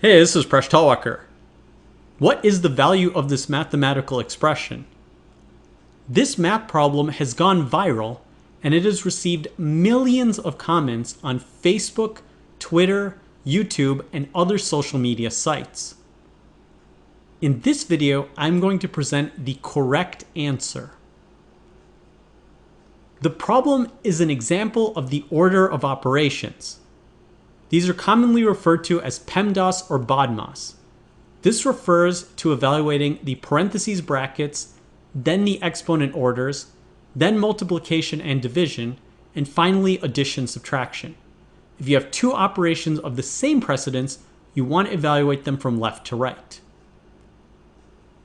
Hey, this is Presh Talwalkar. What is the value of this mathematical expression? This math problem has gone viral and it has received millions of comments on Facebook, Twitter, YouTube, and other social media sites. In this video, I'm going to present the correct answer. The problem is an example of the order of operations. These are commonly referred to as PEMDAS or BODMAS. This refers to evaluating the parentheses brackets, then the exponent orders, then multiplication and division, and finally addition subtraction. If you have two operations of the same precedence, you want to evaluate them from left to right.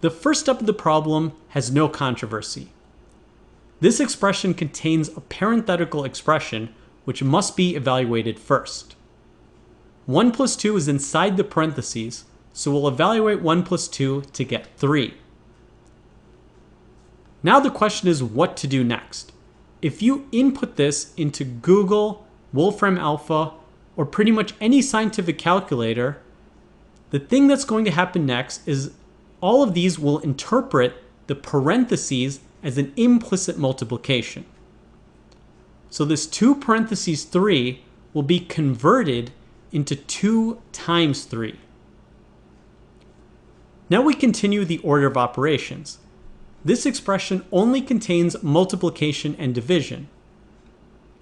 The first step of the problem has no controversy. This expression contains a parenthetical expression which must be evaluated first. 1 plus 2 is inside the parentheses, so we'll evaluate 1 plus 2 to get 3. Now the question is what to do next. If you input this into Google, Wolfram Alpha, or pretty much any scientific calculator, the thing that's going to happen next is all of these will interpret the parentheses as an implicit multiplication. So this 2 parentheses 3 will be converted into 2 times 3. Now we continue the order of operations. This expression only contains multiplication and division.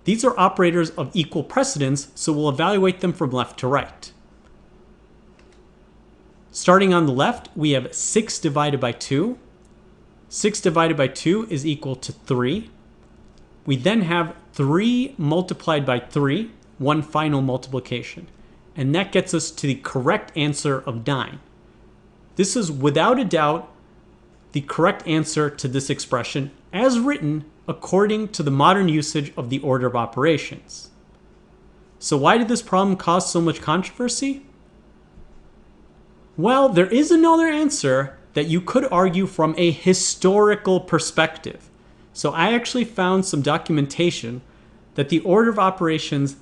These are operators of equal precedence, so we'll evaluate them from left to right. Starting on the left, we have 6 divided by 2. 6 divided by 2 is equal to 3. We then have 3 multiplied by 3, one final multiplication. And that gets us to the correct answer of 9. This is without a doubt the correct answer to this expression as written according to the modern usage of the order of operations. So why did this problem cause so much controversy? Well, there is another answer that you could argue from a historical perspective. So I actually found some documentation that the order of operations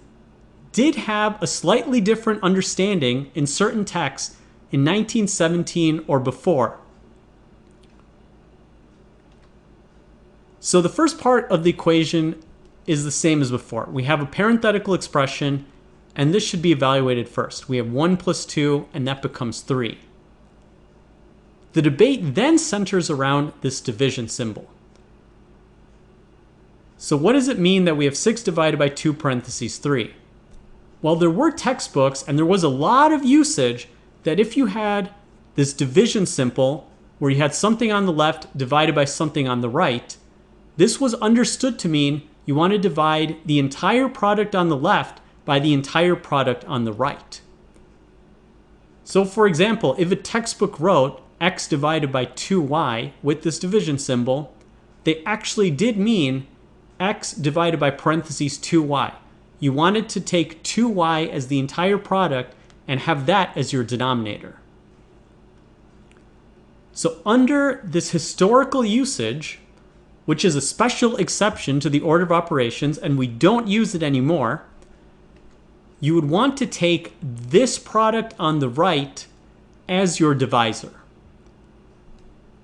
did have a slightly different understanding in certain texts in 1917 or before. So the first part of the equation is the same as before. We have a parenthetical expression, and this should be evaluated first. We have 1 plus 2, and that becomes 3. The debate then centers around this division symbol. So what does it mean that we have 6 divided by 2 parentheses 3? Well, there were textbooks and there was a lot of usage that if you had this division symbol where you had something on the left divided by something on the right, this was understood to mean you want to divide the entire product on the left by the entire product on the right. So for example, if a textbook wrote x divided by 2y with this division symbol, they actually did mean x divided by parentheses 2y. You wanted to take 2y as the entire product and have that as your denominator. So under this historical usage, which is a special exception to the order of operations, and we don't use it anymore, you would want to take this product on the right as your divisor.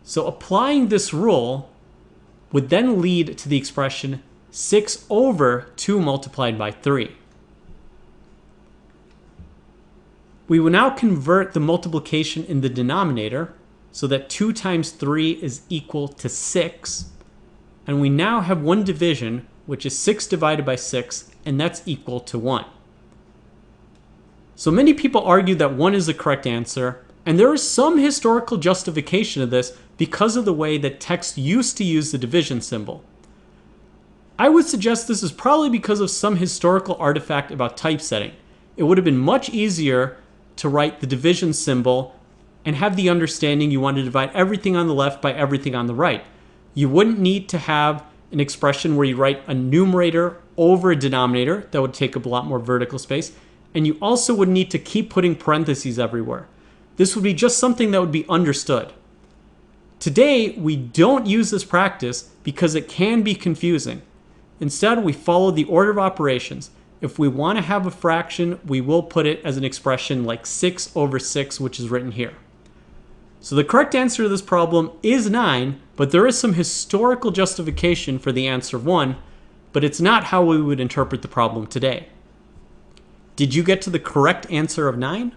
So applying this rule would then lead to the expression 6 over 2 multiplied by 3. We will now convert the multiplication in the denominator so that 2 times 3 is equal to 6. And we now have one division, which is 6 divided by 6, and that's equal to 1. So many people argue that 1 is the correct answer, and there is some historical justification of this because of the way that text used to use the division symbol. I would suggest this is probably because of some historical artifact about typesetting. It would have been much easier to write the division symbol and have the understanding you want to divide everything on the left by everything on the right. You wouldn't need to have an expression where you write a numerator over a denominator. That would take up a lot more vertical space. And you also would need to keep putting parentheses everywhere. This would be just something that would be understood. Today, we don't use this practice because it can be confusing. Instead, we follow the order of operations. if we want to have a fraction, we will put it as an expression like 6 over 6, which is written here. So the correct answer to this problem is 9, but there is some historical justification for the answer of 1, but it's not how we would interpret the problem today. Did you get to the correct answer of 9?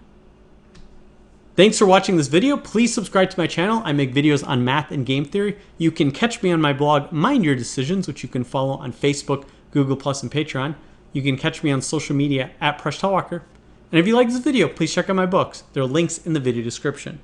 Thanks for watching this video. Please subscribe to my channel. I make videos on math and game theory. You can catch me on my blog, Mind Your Decisions, which you can follow on Facebook, Google+, and Patreon. You can catch me on social media at Presh Talwalkar. And if you like this video, please check out my books. There are links in the video description.